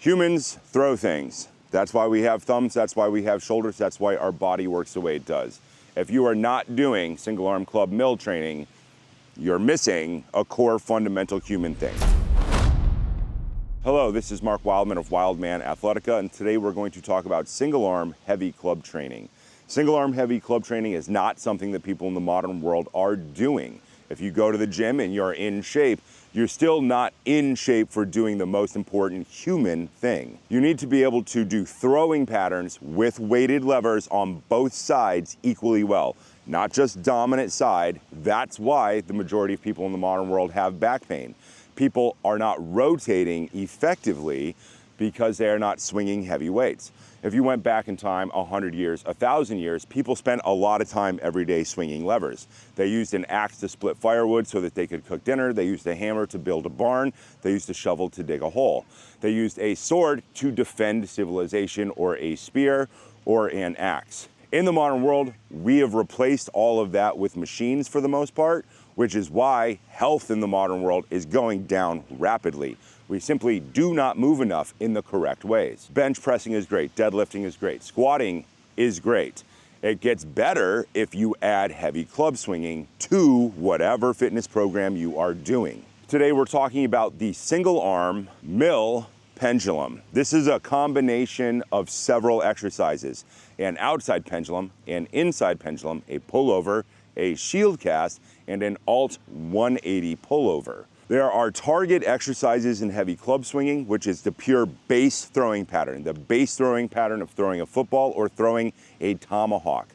Humans throw things. That's why we have thumbs, that's why we have shoulders, that's why our body works the way it does. If you are not doing single arm club mill training, you're missing a core fundamental human thing. Hello, this is Mark Wildman of Wildman Athletica, and today we're going to talk about single arm heavy club training. Single arm heavy club training is not something that people in the modern world are doing. If you go to the gym and you're in shape, you're still not in shape for doing the most important human thing. You need to be able to do throwing patterns with weighted levers on both sides equally well, not just dominant side. That's why the majority of people in the modern world have back pain. People are not rotating effectively because they are not swinging heavy weights. If you went back in time 100 years, 1,000 years, people spent a lot of time every day swinging levers. They used an axe to split firewood so that they could cook dinner. They used a hammer to build a barn. They used a shovel to dig a hole. They used a sword to defend civilization, or a spear, or an axe. In the modern world, we have replaced all of that with machines for the most part, which is why health in the modern world is going down rapidly. We simply do not move enough in the correct ways. Bench pressing is great, deadlifting is great, squatting is great. It gets better if you add heavy club swinging to whatever fitness program you are doing. Today we're talking about the single arm mill pendulum. This is a combination of several exercises: an outside pendulum, an inside pendulum, a pullover, a shield cast, and an alt 180 pullover. There are target exercises in heavy club swinging, which is the pure base throwing pattern, the base throwing pattern of throwing a football or throwing a tomahawk.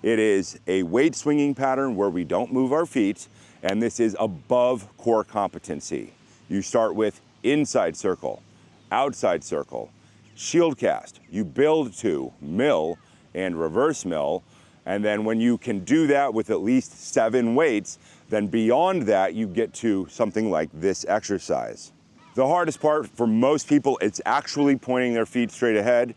It is a weight swinging pattern where we don't move our feet, and this is above core competency. You start with inside circle, outside circle, shield cast. You build to mill and reverse mill, and then when you can do that with at least 7 weights, then beyond that, you get to something like this exercise. The hardest part for most people, it's actually pointing their feet straight ahead.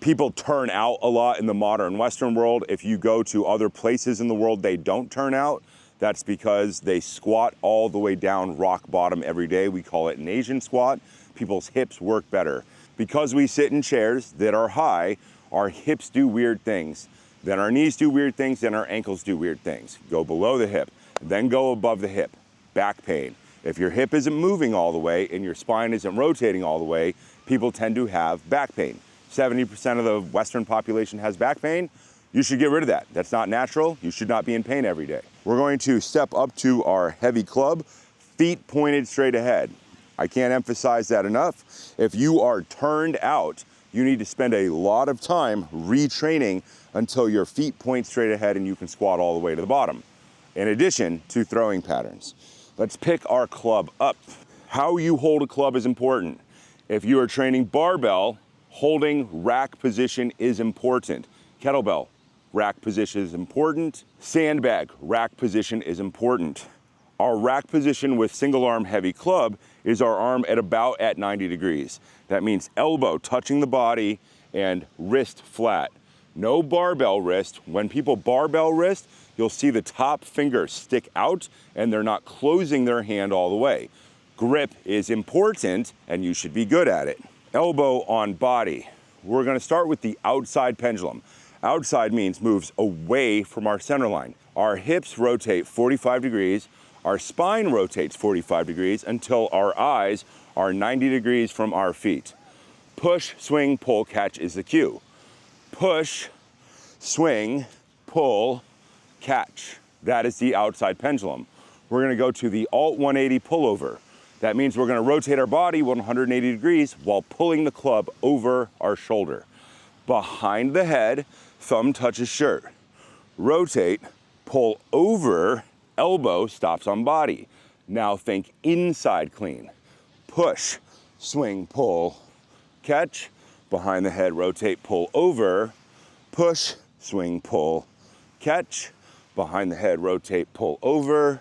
People turn out a lot in the modern Western world. If you go to other places in the world, they don't turn out. That's because they squat all the way down rock bottom every day. We call it an Asian squat. People's hips work better. Because we sit in chairs that are high, our hips do weird things. Then our knees do weird things, then our ankles do weird things. Go below the hip, then go above the hip. Back pain. If your hip isn't moving all the way and your spine isn't rotating all the way, people tend to have back pain. 70% of the Western population has back pain. You should get rid of that. That's not natural. You should not be in pain every day. We're going to step up to our heavy club, feet pointed straight ahead. I can't emphasize that enough. If you are turned out, you need to spend a lot of time retraining until your feet point straight ahead and you can squat all the way to the bottom, in addition to throwing patterns. Let's pick our club up. How you hold a club is important. If you are training barbell, holding rack position is important. Kettlebell, rack position is important. Sandbag, rack position is important. Our rack position with single arm heavy club is our arm at 90 degrees. That means elbow touching the body and wrist flat. No barbell wrist. When people barbell wrist, you'll see the top finger stick out and they're not closing their hand all the way. Grip is important and you should be good at it. Elbow on body. We're gonna start with the outside pendulum. Outside means moves away from our center line. Our hips rotate 45 degrees. Our spine rotates 45 degrees until our eyes are 90 degrees from our feet. Push, swing, pull, catch is the cue. Push, swing, pull, catch. That is the outside pendulum. We're gonna go to the alt 180 pullover. That means we're gonna rotate our body 180 degrees while pulling the club over our shoulder. Behind the head, thumb touches shirt. Rotate, pull over, elbow stops on body. Now think inside clean. Push, swing, pull, catch. Behind the head, rotate, pull over, push, swing, pull, catch. Behind the head, rotate, pull over,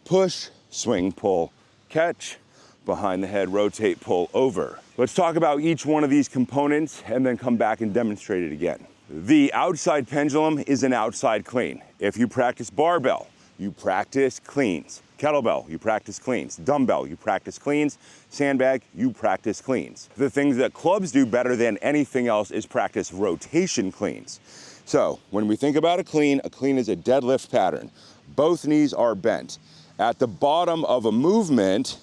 push, swing, pull, catch. Behind the head, rotate, pull over. Let's talk about each one of these components and then come back and demonstrate it again. The outside pendulum is an outside clean. If you practice barbell, you practice cleans. Kettlebell, you practice cleans. Dumbbell, you practice cleans. Sandbag, you practice cleans. The things that clubs do better than anything else is practice rotation cleans. So when we think about a clean is a deadlift pattern. Both knees are bent. At the bottom of a movement,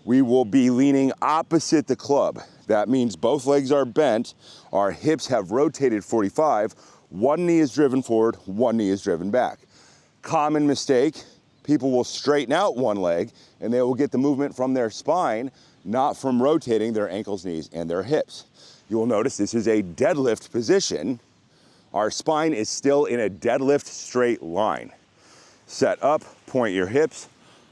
we will be leaning opposite the club. That means both legs are bent, our hips have rotated 45, one knee is driven forward, one knee is driven back. Common mistake, people will straighten out one leg and they will get the movement from their spine, not from rotating their ankles, knees, and their hips. You will notice this is a deadlift position. Our spine is still in a deadlift straight line. Set up, point your hips,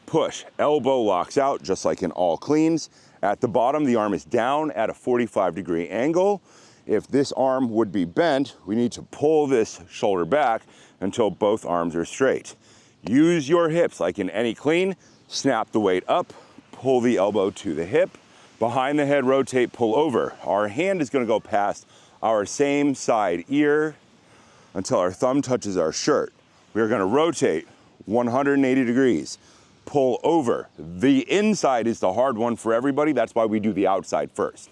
push, elbow locks out, just like in all cleans. At the bottom, the arm is down at a 45-degree angle. If this arm would be bent, we need to pull this shoulder back until both arms are straight. Use your hips like in any clean, snap the weight up, pull the elbow to the hip, behind the head, rotate, pull over. Our hand is gonna go past our same side ear until our thumb touches our shirt. We're gonna rotate 180 degrees, pull over. The inside is the hard one for everybody. That's why we do the outside first.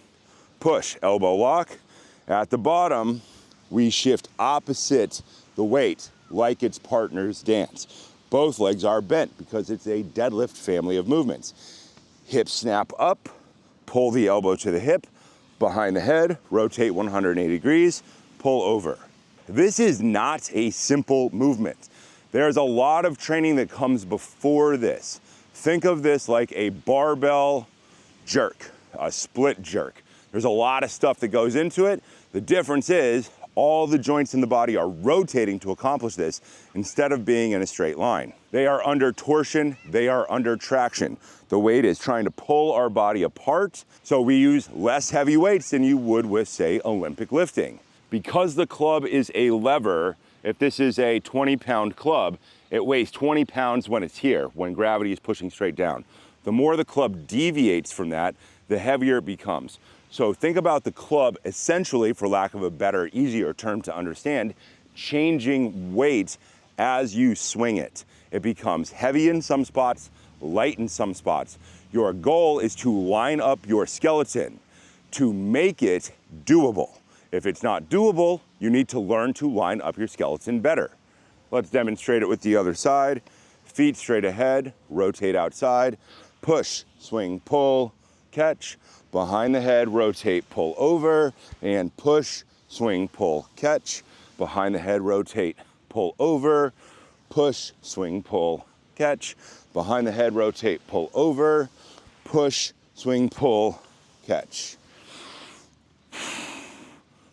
Push, elbow lock. At the bottom, we shift opposite the weight like it's partner's dance. Both legs are bent because it's a deadlift family of movements. Hip snap up, pull the elbow to the hip, behind the head, rotate 180 degrees, pull over. This is not a simple movement. There's a lot of training that comes before this. Think of this like a barbell jerk, a split jerk. There's a lot of stuff that goes into it. The difference is all the joints in the body are rotating to accomplish this instead of being in a straight line. They are under torsion, they are under traction. The weight is trying to pull our body apart, so we use less heavy weights than you would with, say, Olympic lifting. Because the club is a lever, if this is a 20-pound club, it weighs 20 pounds when it's here, when gravity is pushing straight down. The more the club deviates from that, the heavier it becomes. So think about the club essentially, for lack of a better, easier term to understand, changing weight as you swing it. It becomes heavy in some spots, light in some spots. Your goal is to line up your skeleton to make it doable. If it's not doable, you need to learn to line up your skeleton better. Let's demonstrate it with the other side. Feet straight ahead, rotate outside, push, swing, pull, catch. Behind the head, rotate, pull over, and push, swing, pull, catch. Behind the head, rotate, pull over, push, swing, pull, catch. Behind the head, rotate, pull over, push, swing, pull, catch.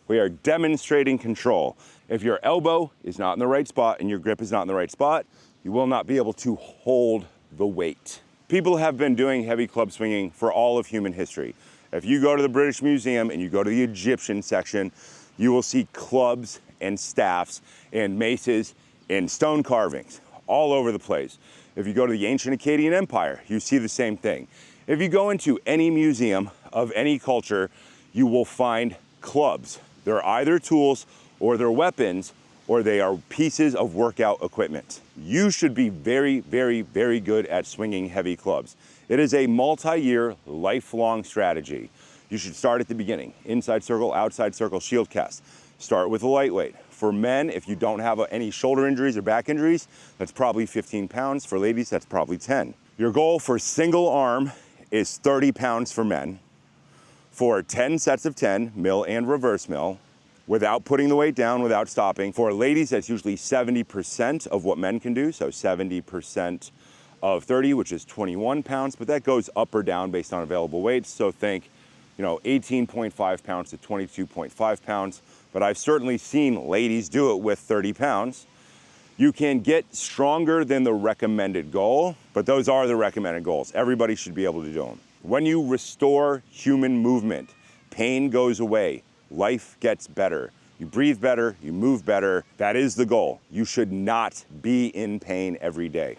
We are demonstrating control. If your elbow is not in the right spot and your grip is not in the right spot, you will not be able to hold the weight. People have been doing heavy club swinging for all of human history. If you go to the British Museum and you go to the Egyptian section, you will see clubs and staffs and maces and stone carvings all over the place. If you go to the ancient Akkadian Empire, you see the same thing. If you go into any museum of any culture, you will find clubs. They're either tools or they're weapons, or they are pieces of workout equipment. You should be very, very, very good at swinging heavy clubs. It is a multi-year, lifelong strategy. You should start at the beginning. Inside circle, outside circle, shield cast. Start with a lightweight. For men, if you don't have any shoulder injuries or back injuries, that's probably 15 pounds. For ladies, that's probably 10. Your goal for single arm is 30 pounds for men. For 10 sets of 10, mill and reverse mill, without putting the weight down, without stopping. For ladies, that's usually 70% of what men can do, so 70% of 30, which is 21 pounds, but that goes up or down based on available weights. So think, 18.5 pounds to 22.5 pounds, but I've certainly seen ladies do it with 30 pounds. You can get stronger than the recommended goal, but those are the recommended goals. Everybody should be able to do them. When you restore human movement, pain goes away, life gets better. You breathe better, you move better. That is the goal. You should not be in pain every day.